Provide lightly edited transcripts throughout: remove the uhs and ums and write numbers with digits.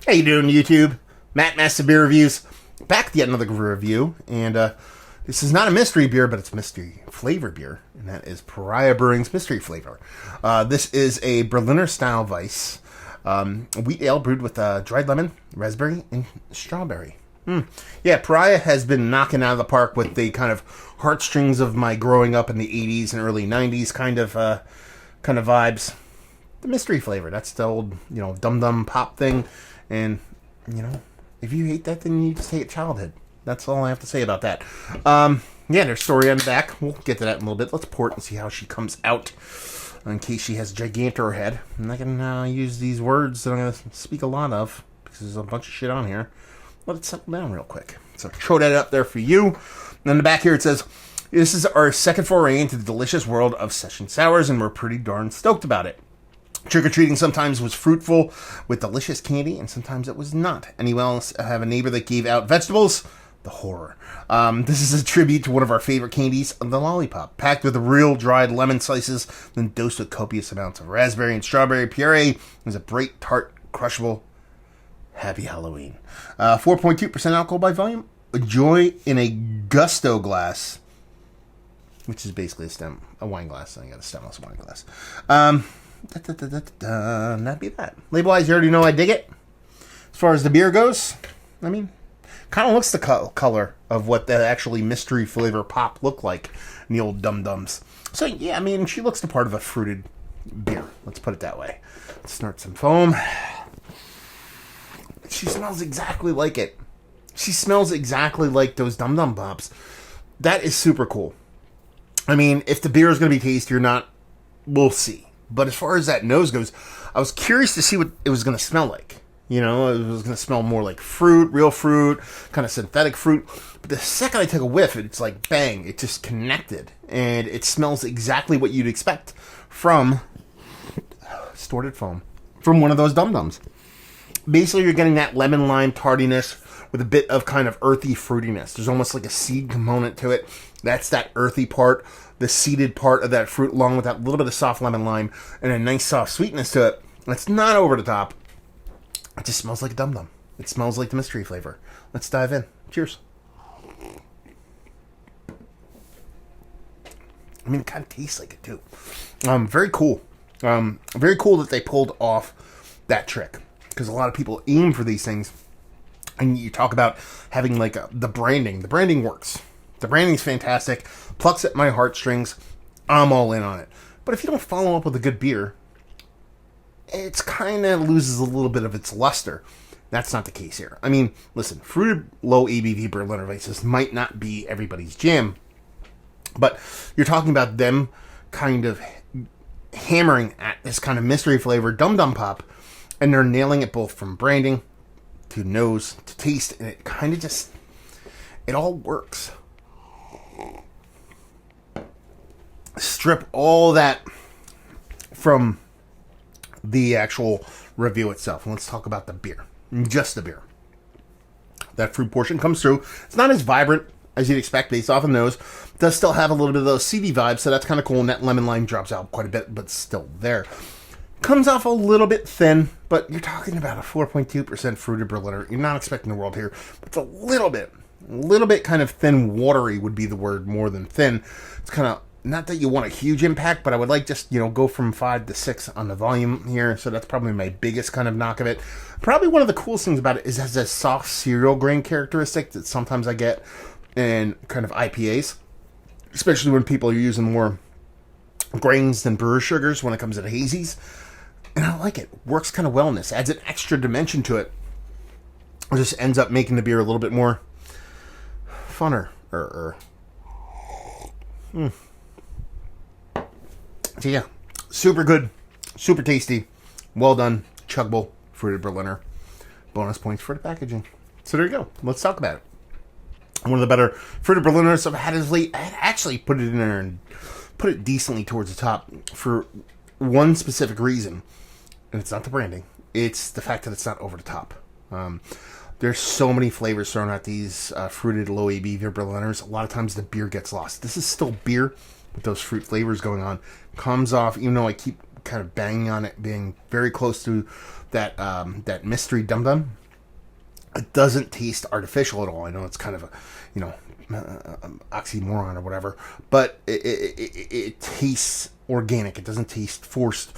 How you doing, YouTube? Matt Master Beer Reviews. Back with yet another review. And this is not a mystery beer, but it's a mystery flavor beer. And that is Pariah Brewing's Mystery Flavor. This is a Berliner style Weiss. Wheat ale brewed with dried lemon, raspberry, and strawberry. Yeah, Pariah has been knocking out of the park with the kind of heartstrings of my growing up in the 80s and early 90s kind of vibes. The mystery flavor. That's the old, dum-dum pop thing. And, if you hate that, then you just hate childhood. That's all I have to say about that. There's story on the back. We'll get to that in a little bit. Let's pour it and see how she comes out in case she has Gigantor head. And I can use these words that I'm going to speak a lot of because there's a bunch of shit on here. Let it settle down real quick. So throw that up there for you. And on the back here it says, this is our second foray into the delicious world of session sours, and we're pretty darn stoked about it. Trick-or-treating sometimes was fruitful with delicious candy, and sometimes it was not. Anyone else have a neighbor that gave out vegetables? The horror. This is a tribute to one of our favorite candies, the lollipop. Packed with real dried lemon slices, then dosed with copious amounts of raspberry and strawberry puree. Is a bright, tart, crushable. Happy Halloween. 4.2% alcohol by volume. Enjoy in a gusto glass, which is basically a wine glass. I got a stemless wine glass. That'd be that. Label-wise, you already know I dig it. As far as the beer goes, kind of looks the color of what that actually mystery flavor pop looked like in the old dum-dums. So, yeah, she looks the part of a fruited beer. Let's put it that way. Let's snort some foam. She smells exactly like it. She smells exactly like those dum-dum pops. That is super cool. If the beer is going to be tasty or not, we'll see. But as far as that nose goes, I was curious to see what it was going to smell like. It was going to smell more like fruit, real fruit, kind of synthetic fruit. But the second I took a whiff, it's like, bang, it just connected. And it smells exactly what you'd expect from distorted foam, from one of those dum-dums. Basically, you're getting that lemon lime tardiness with a bit of kind of earthy fruitiness. There's almost like a seed component to it. That's that earthy part, the seeded part of that fruit, along with that little bit of soft lemon lime and a nice soft sweetness to it. It's not over the top. It just smells like a dum-dum. It smells like the mystery flavor. Let's dive in. Cheers. It kind of tastes like it too. Very cool. Very cool that they pulled off that trick, because a lot of people aim for these things. And you talk about having the branding. The branding works. The branding's fantastic. Plucks at my heartstrings. I'm all in on it. But if you don't follow up with a good beer, it's kind of loses a little bit of its luster. That's not the case here. Listen, fruited low ABV Berliner Weisses might not be everybody's jam, but you're talking about them kind of hammering at this kind of mystery flavor dum-dum pop, and they're nailing it both from branding to nose to taste, and it kind of just, it all works. Strip all that from the actual review itself. Let's talk about the beer. Just the beer. That fruit portion comes through. It's not as vibrant as you'd expect based off the nose. It does still have a little bit of those seedy vibes, so that's kind of cool. And that lemon lime drops out quite a bit, but still there. Comes off a little bit thin, but you're talking about a 4.2% fruited Berliner. You're not expecting the world here, but it's a little bit kind of thin, watery would be the word more than thin. It's kind of, not that you want a huge impact, but I would like just, go from 5 to 6 on the volume here. So that's probably my biggest kind of knock of it. Probably one of the coolest things about it is it has a soft cereal grain characteristic that sometimes I get in kind of IPAs, especially when people are using more grains than brewer sugars when it comes to the hazies. And I like it. Works kind of well in this. Adds an extra dimension to it. It just ends up making the beer a little bit more funner. So yeah, super good, super tasty, well done, chuggable, fruited Berliner. Bonus points for the packaging. So there you go. Let's talk about it. One of the better fruited Berliners I've had is late. I had actually put it in there and put it decently towards the top for one specific reason. And it's not the branding. It's the fact that it's not over the top. There's so many flavors thrown at these fruited low ABV Berliners. A lot of times the beer gets lost. This is still beer with those fruit flavors going on. Comes off, even though I keep kind of banging on it being very close to that mystery Dum Dum. It doesn't taste artificial at all. I know it's kind of a, oxymoron or whatever, but it tastes organic. It doesn't taste forced,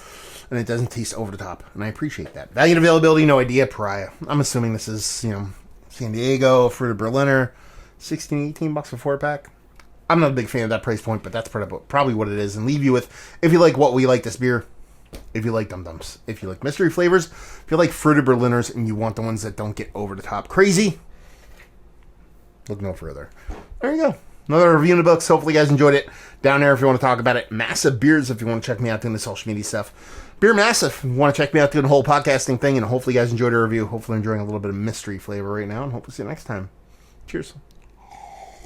and it doesn't taste over the top, and I appreciate that. Value and availability, no idea. Pariah. I'm assuming this is, San Diego, Fruited Berliner, $16-18 a 4-pack. I'm not a big fan of that price point, but that's probably what it is. And leave you with, if you like what we like this beer, if you like Dum Dums, if you like mystery flavors, if you like Fruited Berliners and you want the ones that don't get over the top crazy, look no further. There you go. Another review in the books. Hopefully you guys enjoyed it. Down there if you want to talk about it. Massive Beers if you want to check me out doing the social media stuff. Beer Massive if you want to check me out doing the whole podcasting thing. And hopefully you guys enjoyed the review. Hopefully enjoying a little bit of mystery flavor right now. And hopefully see you next time. Cheers.